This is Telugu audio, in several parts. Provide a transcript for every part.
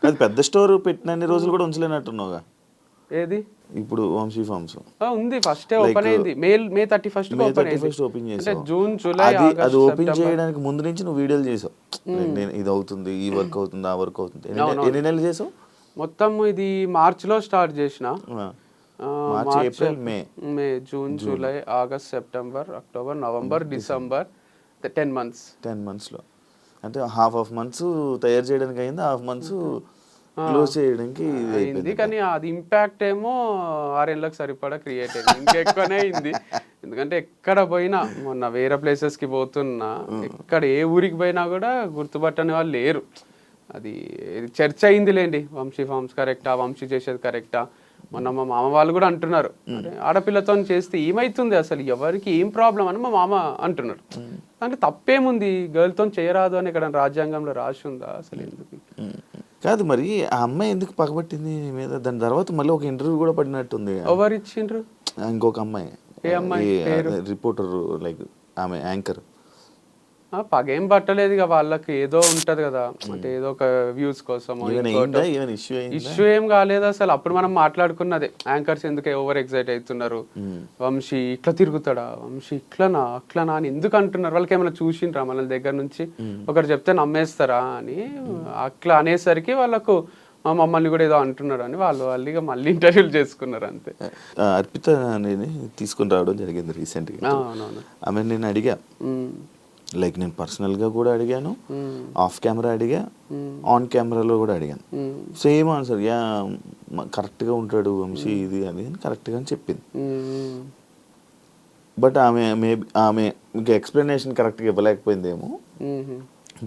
అది పెద్ద స్టోర్ పెట్టినన్ని రోజులు కూడా ఉంచలేనట్టున్నావుగా. ఏది ఇప్పుడు వంశీ ఫార్మ్స్ ఉంది, ఫస్ట్ ఓపెన్ అయింది. మే 31 ఓపెన్ అయింది. ఓపెన్ అంటే చేసావు. జూన్, జూలై, అది ఆగస్ట్, ఓపెన్ సెప్టెంబర్. చేయడానికి ముందు నుంచి నువ్వు వీడియోలు చేసావు. నేను ఇది అవుతుంది, ఈ వర్క్ అవుతుంది, ఆ వర్క్ అవుతుంది. ఎన్ని నెలలు చేసావు మొత్తం? ఇది మార్చ్లో స్టార్ట్ చేసిన. March, April, May, June, July, August, September, October, November, December, 10 months. 10 monthsలో అంటే హాఫ్ ఆఫ్ మంత్స్ తయారు చేయడానికి అయింది, హాఫ్ మంత్స్ క్లోజ్ చేయడానికి అయింది. కానీ అది ఇంపాక్ట్ ఏమో 6 ఏళ్ళకి సరిపడా క్రియేట్ అయింది, ఇంకెక్కువనే అయింది. ఎందుకంటే ఎక్కడ పోయినా, మొన్న వేరే ప్లేసెస్కి పోతున్నా, ఎక్కడ ఏ ఊరికి పోయినా కూడా గుర్తుపట్టని వాళ్ళు లేరు. అది చర్చ అయిందిలేండి, వంశీ ఫార్మ్స్ కరెక్టా, వంశీ చేసేది కరెక్టా. మొన్న మా మామ వాళ్ళు కూడా అంటున్నారు, ఆడపిల్లతో చేస్తే ఏమైతుంది, అసలు ఎవరికి ఏం ప్రాబ్లం అని మా మామ అంటున్నారు. దాంట్లో తప్పేముంది, గర్ల్తో చేయరాదు అని ఇక్కడ రాజ్యాంగంలో రాసి ఉందా అసలు? ఎందుకు కాదు మరి ఆ అమ్మాయి ఎందుకు పగబట్టింది నీ మీద? దాని తర్వాత మళ్ళీ ఒక ఇంటర్వ్యూ కూడా పడినట్టుంది. ఎవరు ఇచ్చిండ్రు? ఇంకొక అమ్మాయి, ఏ అమ్మాయి? రిపోర్టర్, లైక్ ఆమె యాంకర్. పగేం పట్టలేదు ఇక, వాళ్ళకి ఏదో ఉంటది కదా, అంటే ఏదో ఒక వ్యూస్ కోసం. ఇష్యూ ఏం కాలేదు అసలు. అప్పుడు మనం మాట్లాడుకున్నదే, యాంకర్స్ ఎందుకు ఓవర్ ఎగ్జైట్ అవుతున్నారు, వంశీ ఇట్లా తిరుగుతాడా, వంశీ ఇట్లనా అట్లనా అని ఎందుకు అంటున్నారు, వాళ్ళకి ఏమైనా చూసిండ్రా మన దగ్గర నుంచి? ఒకరు చెప్తే నమ్మేస్తారా అని అట్లా అనేసరికి వాళ్ళకు మమ్మల్ని కూడా ఏదో అంటున్నారు అని వాళ్ళు ఇక మళ్ళీ ఇంటర్వ్యూలు చేసుకున్నారు అంతే. అర్పిత అనేది తీసుకుని రావడం జరిగింది రీసెంట్గా. ఆమె నేను అడిగా, లైక్ నేను పర్సనల్గా కూడా అడిగాను, ఆఫ్ కెమెరా అడిగా, ఆన్ కెమెరాలో కూడా అడిగాను. సేమ్ ఆన్సర్, యా కరెక్ట్గా ఉంటాడు వంశీ, ఇది అది అని కరెక్ట్గా అని చెప్పింది. బట్ ఆమె ఇంకా ఎక్స్ప్లెనేషన్ కరెక్ట్గా ఇవ్వలేకపోయిందేమో,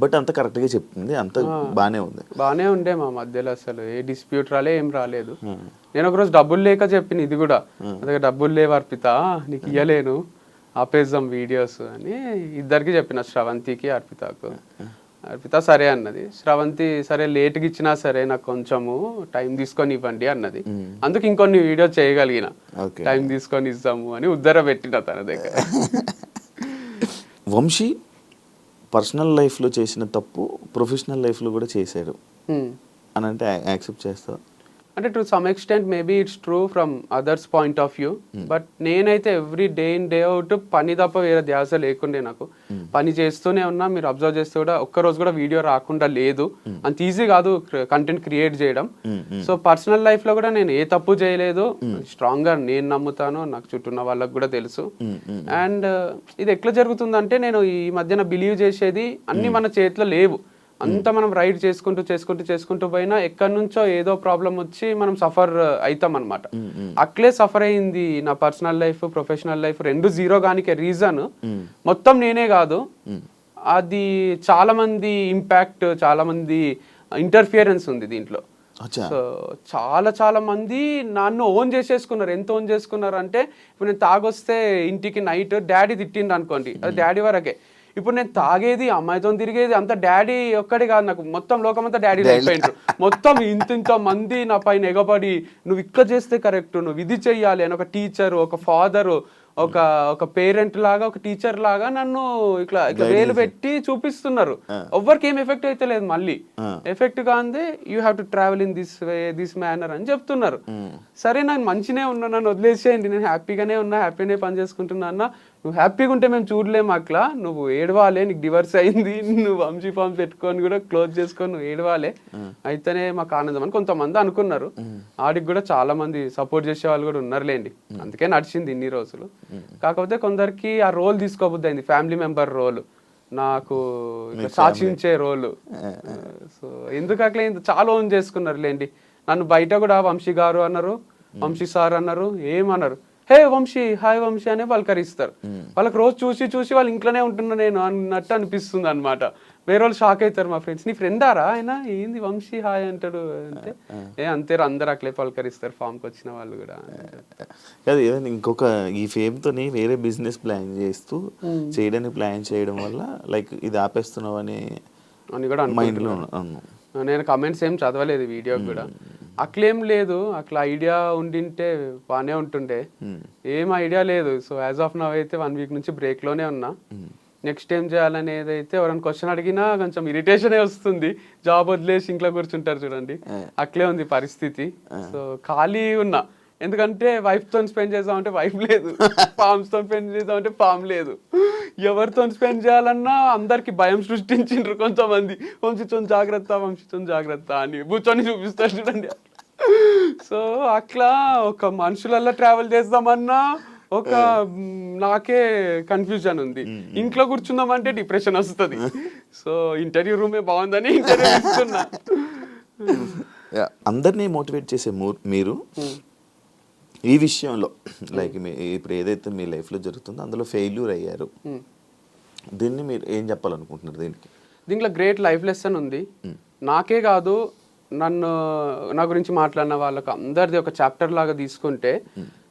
బట్ అంత కరెక్ట్గా చెప్తుంది, అంత బాగానే ఉండే మా మధ్యలో. అసలు ఏ డిస్ప్యూట్ ఏం రాలేదు. నేను ఒకరోజు డబ్బులు లేక చెప్పిన, ఇది కూడా అదే, డబ్బులు లేవు అర్పిత, నీకు ఇయ్యలేను, ఆపేద్దాం వీడియోస్ అని ఇద్దరికి చెప్పిన, శ్రవంతికి, అర్పితకు. అర్పిత సరే అన్నది, శ్రవంతి సరే లేట్గా ఇచ్చినా సరే నాకు కొంచెము టైం తీసుకొని ఇవ్వండి అన్నది. అందుకు ఇంకొన్ని వీడియోస్ చేయగలిగిన, టైం తీసుకొని ఇస్తాము అని ఉద్దర పెట్టిన తన దగ్గర. వంశీ పర్సనల్ లైఫ్లో చేసిన తప్పు ప్రొఫెషనల్ లైఫ్లో కూడా చేశాడు అని అంటే యాక్సెప్ట్ చేస్తావు? అంటే to some extent maybe it's true from others point of view. But నేనైతే every day in day out పని తప్ప వేరే ధ్యాస లేకుండే నాకు. పని చేస్తూనే ఉన్నా, మీరు అబ్జర్వ్ చేస్తే కూడా ఒక్కరోజు కూడా వీడియో రాకుండా లేదు. అంత ఈజీ కాదు కంటెంట్ క్రియేట్ చేయడం. సో పర్సనల్ లైఫ్ లో కూడా నేను ఏ తప్పు చేయలేదు, స్ట్రాంగ్ గా నేను నమ్ముతాను, నాకు చుట్టూ ఉన్న వాళ్ళకి కూడా తెలుసు. అండ్ ఇది ఎట్లా జరుగుతుందంటే, నేను ఈ మధ్యన బిలీవ్ చేసేది అన్ని మన చేతిలో లేవు. అంతా మనం రైడ్ చేసుకుంటూ పోయినా ఎక్కడి నుంచో ఏదో ప్రాబ్లం వచ్చి మనం సఫర్ అవుతాం అనమాట. అట్లే సఫర్ అయింది నా పర్సనల్ లైఫ్, ప్రొఫెషనల్ లైఫ్ రెండు జీరో గానికే రీజన్ మొత్తం నేనే కాదు, అది చాలా మంది ఇంపాక్ట్, చాలా మంది ఇంటర్ఫియరెన్స్ ఉంది దీంట్లో. సో చాలా మంది నన్ను ఓన్ చేసేసుకున్నారు. ఎంత ఓన్ చేసుకున్నారు అంటే, ఇప్పుడు నేను తాగొస్తే ఇంటికి నైట్ డాడీ తిట్టిండు అనుకోండి, అది డాడీ వరకే. ఇప్పుడు నేను తాగేది, అమ్మాయితో తిరిగేది అంత డాడీ ఒక్కడే కాదు, నాకు మొత్తం లోకమంతా డాడీ అయిపోయింటారు. మొత్తం ఇంత మంది నా పైన ఎగబడి, నువ్వు ఇక్కడ చేస్తే కరెక్ట్, నువ్వు ఇది చెయ్యాలి అని ఒక టీచర్, ఒక ఫాదర్, ఒక పేరెంట్ లాగా, ఒక టీచర్ లాగా నన్ను ఇట్లా వేలు పెట్టి చూపిస్తున్నారు. ఎవ్వరికి ఏం ఎఫెక్ట్ అయితే లేదు. మళ్ళీ ఎఫెక్ట్ కాందే you have to travel in this way, this manner అని చెప్తున్నారు. సరే నాకు మంచినే ఉన్నా, నన్ను వదిలేసేయండి, నేను హ్యాపీగానే ఉన్నా, హ్యాపీనే పని చేసుకుంటున్నా అన్న. నువ్వు హ్యాపీగా ఉంటే మేము చూడలేము అట్లా, నువ్వు ఏడవాలే, నీకు డివర్స్ అయింది, నువ్వు వంశీ ఫార్మ్స్ పెట్టుకొని కూడా క్లోజ్ చేసుకొని నువ్వు ఏడవాలే, అయితేనే మాకు ఆనందం అని కొంతమంది అనుకున్నారు. ఆడికి కూడా చాలా మంది సపోర్ట్ చేసే వాళ్ళు కూడా ఉన్నారులేండి, అందుకే నడిచింది ఇన్ని రోజులు. కాకపోతే కొందరికి ఆ రోల్ తీసుకోబుద్ది అయింది, ఫ్యామిలీ మెంబర్ రోల్, నాకు సాక్షించే రోలు. సో ఎందుకు అట్లా చాలా ఓన్ చేసుకున్నారు లేండి. నన్ను బయట కూడా వంశీ గారు అన్నారు, వంశీ సార్ అన్నారు, ఏమన్నారు, హే వంశీ, హాయ్ వంశీ అనే పలకరిస్తారు. వాళ్ళకి రోజు చూసి వాళ్ళు ఇంట్లోనే ఉంటున్నా నేను అన్నట్టు అనిపిస్తుంది అనమాట. వేరే వాళ్ళు షాక్ అవుతారు, మా ఫ్రెండ్స్, నీ ఫ్రెండారా ఆయన, ఏంది వంశీ హాయ్ అంటాడు అంటే, అంతే అందరు అట్లే పలకరిస్తారు ఫామ్కి వచ్చిన వాళ్ళు కూడా. కాదు, ఏదైనా ఇంకొక ఈ ఫేమ్తోని వేరే బిజినెస్ ప్లాన్ చేస్తూ చేయడానికి ప్లాన్ చేయడం వల్ల లైక్ ఇది ఆపేస్తున్నావు అని కూడా మైండ్లో. నేను కమెంట్స్ ఏం చదవలేదు వీడియోకి కూడా, అట్లేం లేదు, అట్లా ఐడియా ఉండింటే బాగానే ఉంటుండే, ఏం ఐడియా లేదు. సో యాజ్ ఆఫ్ నవ్ అయితే 1 వీక్ నుంచి బ్రేక్లోనే ఉన్నా. నెక్స్ట్ ఏం చేయాలనేది అయితే ఎవరైనా క్వశ్చన్ అడిగినా కొంచెం ఇరిటేషనే వస్తుంది. జాబ్ వదిలేసి ఇంట్లో కూర్చుంటారు చూడండి, అట్లే ఉంది పరిస్థితి. సో ఖాళీ ఉన్నా, ఎందుకంటే వైఫ్తో స్పెండ్ చేద్దామంటే వైఫ్ లేదు, ఫామ్స్తో స్పెండ్ చేద్దామంటే ఫామ్ లేదు. ఎవరితో స్పెండ్ చేయాలన్నా అందరికి భయం సృష్టించిండ్రు కొంతమంది. వంశీతో జాగ్రత్త అని కూర్చొని చూపిస్తారు చూడండి. సో అట్లా ఒక మనుషులల్లో ట్రావెల్ చేద్దామన్నా ఒక నాకే కన్ఫ్యూజన్ ఉంది. ఇంట్లో కూర్చుందామంటే డిప్రెషన్ వస్తుంది. సో ఇంటర్వ్యూ రూమే బాగుందని ఇంటర్వ్యూ ఇస్తున్నా. అందరినీ మోటివేట్ చేసే మీరు ఈ విషయంలో లైక్ ఇప్పుడు ఏదైతే మీ లైఫ్లో జరుగుతుందో అందులో ఫెయిల్యూర్ అయ్యారు, దీన్ని మీరు ఏం చెప్పాలనుకుంటున్నారు? దీంట్లో గ్రేట్ లైఫ్ లెసన్ ఉంది. నాకే కాదు, నా గురించి మాట్లాడిన వాళ్ళకి అందరిది ఒక చాప్టర్ లాగా తీసుకుంటే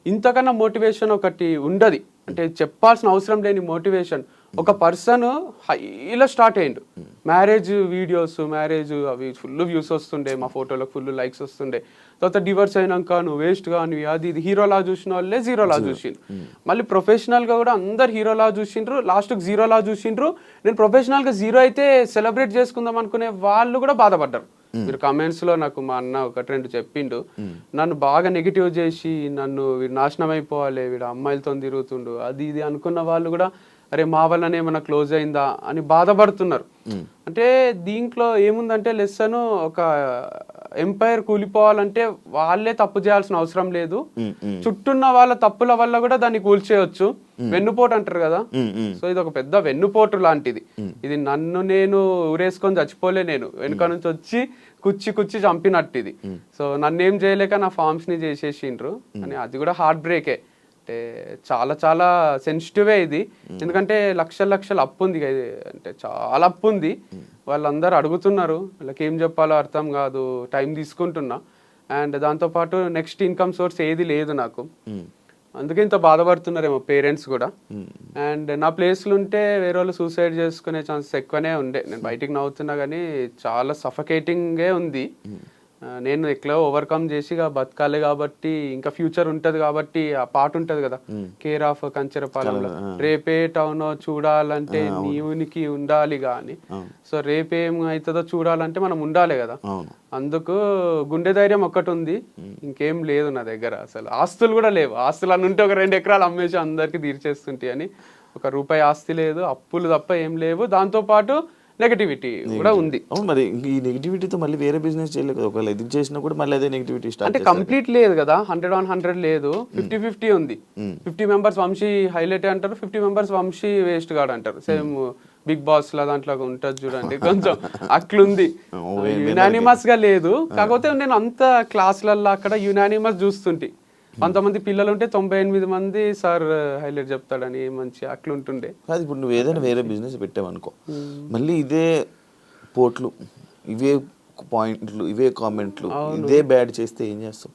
ఇంతకన్నా మోటివేషన్ ఒకటి ఉండదు. అంటే చెప్పాల్సిన అవసరం లేని మోటివేషన్. ఒక పర్సన్ హైలో స్టార్ట్ అయ్యిండు, మ్యారేజ్ వీడియోస్, మ్యారేజ్ అవి ఫుల్ వ్యూస్ వస్తుండే, మా ఫోటోలకు ఫుల్ లైక్స్ వస్తుండే. తర్వాత డివర్స్ అయినాక నువ్వు వేస్ట్ కానీ అది ఇది హీరోలా చూసిన వాళ్ళే జీరోలా చూసిండ్రు. మళ్ళీ ప్రొఫెషనల్గా కూడా అందరు హీరోలా చూసిండ్రు, లాస్ట్కి జీరోలా చూసిండ్రు. నేను ప్రొఫెషనల్గా జీరో అయితే సెలబ్రేట్ చేసుకుందాం అనుకునే వాళ్ళు కూడా బాధపడ్డారు. మీరు కమెంట్స్లో నాకు మా అన్న ఒకటి రెండు చెప్పిండు, నన్ను బాగా నెగిటివ్ చేసి నన్ను వీడు నాశనం అయిపోవాలి, వీడు అమ్మాయిలతో తిరుగుతుండు అది ఇది అనుకున్న వాళ్ళు కూడా అరే మా వల్లనే ఏమన్నా క్లోజ్ అయిందా అని బాధపడుతున్నారు. అంటే దీంట్లో ఏముందంటే లెసన్, ఒక ఎంపైర్ కూలిపోవాలంటే వాళ్ళే తప్పు చేయాల్సిన అవసరం లేదు, చుట్టూన్న వాళ్ళ తప్పుల వల్ల కూడా దాన్ని కూల్చేయచ్చు. వెన్నుపోటు అంటారు కదా, సో ఇది ఒక పెద్ద వెన్నుపోటు లాంటిది. ఇది నన్ను నేను ఊరేసుకొని చచ్చిపోలే, నేను వెనుక నుంచి వచ్చి కుచ్చి చంపినట్టు ఇది. సో నన్ను ఏం చేయలేక నా ఫార్మ్స్ ని చేసేసిండ్రు అని, అది కూడా హార్ట్ బ్రేకే. అంటే చాలా చాలా సెన్సిటివే ఇది, ఎందుకంటే లక్షల అప్పు ఉంది, అంటే చాలా అప్పు ఉంది. వాళ్ళందరూ అడుగుతున్నారు, వాళ్ళకి ఏం చెప్పాలో అర్థం కాదు, టైం తీసుకుంటున్నా. అండ్ దాంతోపాటు నెక్స్ట్ ఇన్కమ్ సోర్స్ ఏది లేదు నాకు, అందుకే ఇంత బాధపడుతున్నారేమో పేరెంట్స్ కూడా. అండ్ నా ప్లేస్లు ఉంటే వేరే వాళ్ళు సూసైడ్ చేసుకునే ఛాన్సెస్ ఎక్కువనే ఉండే. నేను బయటికి నవ్వుతున్నా కానీ చాలా సఫకేటింగే ఉంది. నేను ఎట్లా ఓవర్కమ్ చేసి బతకాలి కాబట్టి, ఇంకా ఫ్యూచర్ ఉంటది కాబట్టి, ఆ పాట ఉంటది కదా, కేర్ ఆఫ్ కంచెరపాలెంలో, రేపే టౌన్ చూడాలంటే నీవునికి ఉండాలి గాని. సో రేపేం అవుతుందో చూడాలంటే మనం ఉండాలి కదా. అందుకు గుండె ధైర్యం ఒక్కటి ఉంది, ఇంకేం లేదు నా దగ్గర. అసలు ఆస్తులు కూడా లేవు. ఆస్తులు అని ఉంటే ఒక 2 ఎకరాలు అమ్మేసి అందరికి తీర్చేస్తుంటాయి అని, ₹1 ఆస్తి లేదు, అప్పులు తప్ప ఏం లేవు. దాంతోపాటు నెగటివిటీ కూడా ఉంది. అవును, మరి ఈ నెగటివిటీతో మళ్ళీ వేరే బిజినెస్ చేయలేదు కదా, ఒకవేళ ఇది చేసినా కూడా మళ్ళీ అదే నెగటివిటీ స్టార్ట్. అంటే కంప్లీట్ లేదు కదా, 100 లేదు, 50-50 ఉంది. 50 మెంబర్స్ వంశీ హైలైట్ అంటారు, 50 మెంబర్స్ వంశీ వేస్ట్ గాడు అంటారు. సేమ్ బిగ్ బాస్ లా దాంట్లో ఉంటది చూడండి, కొంచెం అట్లుంది. యునానిమస్ గా లేదు, కాకపోతే నేను అంత క్లాసులలో అక్కడ యునానిమస్ చూస్తుంటే 100 మంది పిల్లలు ఉంటే 98 మంది సార్ హైలైట్ చెప్తాడని మంచి అట్లుంటుండే. కాదు, ఇప్పుడు నువ్వు ఏదైనా వేరే బిజినెస్ పెట్టావనుకో, మళ్ళీ ఇదే పోట్లు, ఇవే పాయింట్లు, ఇవే కామెంట్లు, ఇదే బ్యాడ్ చేస్తే ఏం చేస్తావు?